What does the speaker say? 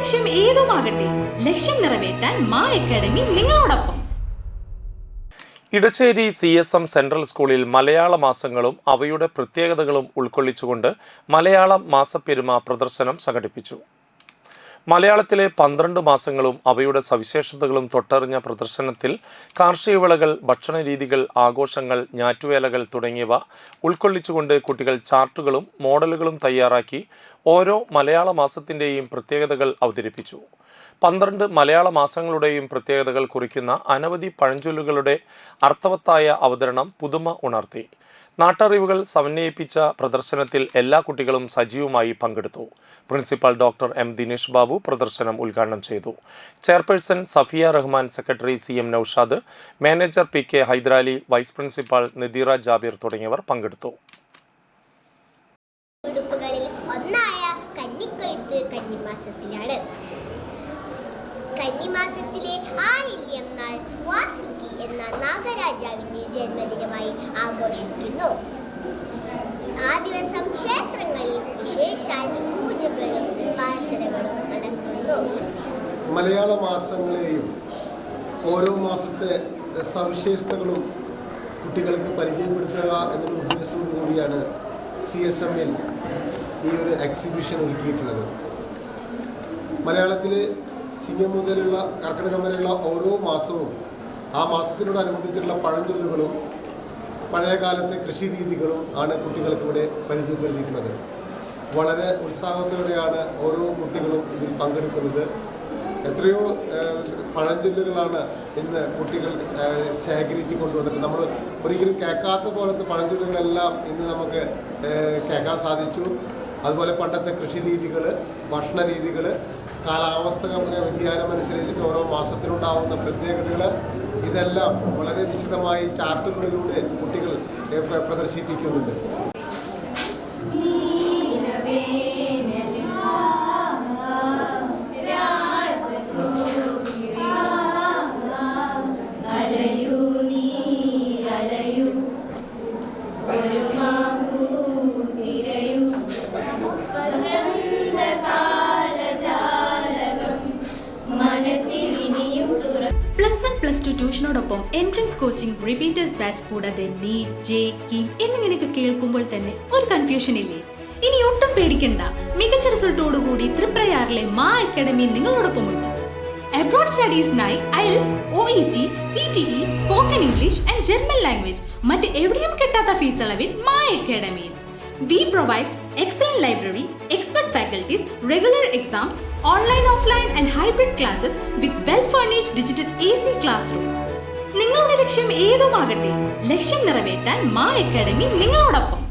ലക്ഷ്യം ഏതുമാകട്ടെ, ലക്ഷ്യം നിറവേറ്റാൻ മാ അക്കാഡമി നിങ്ങളോടൊപ്പം. ഇടച്ചേരി CSM സെൻട്രൽ സ്കൂളിൽ മലയാള മാസങ്ങളും അവയുടെ പ്രത്യേകതകളും ഉൾക്കൊള്ളിച്ചുകൊണ്ട് മലയാളം മാസപ്പെരുമ പ്രദർശനം സംഘടിപ്പിച്ചു. മലയാളത്തിലെ 12 മാസങ്ങളും അവയുടെ സവിശേഷതകളും തൊട്ടറിഞ്ഞ പ്രദർശനത്തിൽ കാർഷിക വിളകൾ, ഭക്ഷണരീതികൾ, ആഘോഷങ്ങൾ, ഞാറ്റുവേലകൾ തുടങ്ങിയവ ഉൾക്കൊള്ളിച്ചുകൊണ്ട് കുട്ടികൾ ചാർട്ടുകളും മോഡലുകളും തയ്യാറാക്കി ഓരോ മലയാള മാസത്തിൻ്റെയും പ്രത്യേകതകൾ അവതരിപ്പിച്ചു. 12 മലയാള മാസങ്ങളുടെയും പ്രത്യേകതകൾ കുറിക്കുന്ന അനവധി പഴഞ്ചൊല്ലുകളുടെ അർത്ഥവത്തായ അവതരണം പുതുമ ഉണർത്തി. നാട്ടറിവുകൾ സമന്വയിപ്പിച്ച പ്രദർശനത്തിൽ എല്ലാ കുട്ടികളും സജീവമായി പങ്കെടുത്തു. Principal doctor M. Dinesh Babu പ്രദർശനം ഉദ്ഘാടനം ചെയ്തു. Chairperson Safiya Rahman, secretary CM Naushad, manager PK Hyderali, vice principal Nadeera Jabir തുടങ്ങിയവർ പങ്കെടുത്തു. കന്നിമാസത്തിലെ ആയില്യം നാൾ വാസുകി എന്ന നാഗരാജാവിന്റെ ജന്മദിനമായി ആഘോഷിക്കുന്നു. ആ ദിവസം ക്ഷേത്രങ്ങളിൽ വിശേഷാൽ പൂജകളും പ്രാർത്ഥനകളും നടക്കുന്നു. മലയാള മാസങ്ങളെയും ഓരോ മാസത്തെ സവിശേഷതകളും കുട്ടികൾക്ക് പരിചയപ്പെടുത്തുക എന്നുള്ള ഉദ്ദേശത്തോടു കൂടിയാണ് CSMൽ ഈ ഒരു എക്സിബിഷൻ ഒരുക്കിയിട്ടുള്ളത്. മലയാളത്തിൽ ചിങ്ങം മുതലുള്ള കർക്കിടകം വരെയുള്ള ഓരോ മാസവും ആ മാസത്തിനോടനുബന്ധിച്ചുള്ള പഴഞ്ചൊല്ലുകളും പഴയകാലത്തെ കൃഷി രീതികളും ആണ് കുട്ടികൾക്ക് ഇവിടെ പരിചയപ്പെടുത്തിയിട്ടുള്ളത്. വളരെ ഉത്സാഹത്തോടെയാണ് ഓരോ കുട്ടികളും ഇതിൽ പങ്കെടുക്കുന്നത്. എത്രയോ പഴഞ്ചൊല്ലുകളാണ് ഇന്ന് കുട്ടികൾ ശേഖരിച്ച് കൊണ്ടുവന്നിട്ട് നമ്മൾ ഒരിക്കലും കേൾക്കാത്ത പോലത്തെ പഴഞ്ചൊല്ലുകളെല്ലാം ഇന്ന് നമുക്ക് കേൾക്കാൻ സാധിച്ചു. അതുപോലെ പണ്ടത്തെ കൃഷി രീതികൾ, ഭക്ഷണ രീതികൾ, കാലാവസ്ഥ വ്യതിയാനം അനുസരിച്ചിട്ട് ഓരോ മാസത്തിനുണ്ടാവുന്ന പ്രത്യേകതകൾ, ഇതെല്ലാം വളരെ വിശദമായി ചാർട്ടുകളിലൂടെ കുട്ടികൾ പ്രദർശിപ്പിക്കുന്നുണ്ട്. +1 +2 ട്യൂഷനോടൊപ്പം എൻട്രൻസ് കോച്ചിങ്, റിപ്പീറ്റേഴ്സ് ബാച്ച് കൂടാതെ നീറ്റ്, JEE എന്നിങ്ങനെയൊക്കെ കേൾക്കുമ്പോൾ തന്നെ ഒരു കൺഫ്യൂഷൻ ഇല്ലേ? ഇനി ഒട്ടും പേടിക്കണ്ട. മികച്ച റിസൾട്ടോടുകൂടി തൃപ്രയാറിലെ മാ അക്കാഡമി നിങ്ങളോടൊപ്പമുണ്ട്. അബ്രോഡ് സ്റ്റഡീസിനായി IELTS, OET, PTE, spoken English and German language മറ്റ് എവിടെയും കിട്ടാത്ത ഫീസ് അളവിൽ മാ അക്കാഡമിയിൽ. We provide excellent library, expert faculties, regular exams, online, offline and hybrid classes with well-furnished digital AC classroom. നിങ്ങളുടെ ലക്ഷ്യം ഏതുമാകട്ടെ, ലക്ഷ്യം നിറവേറ്റാൻ മാ അക്കാഡമി നിങ്ങളോടൊപ്പം.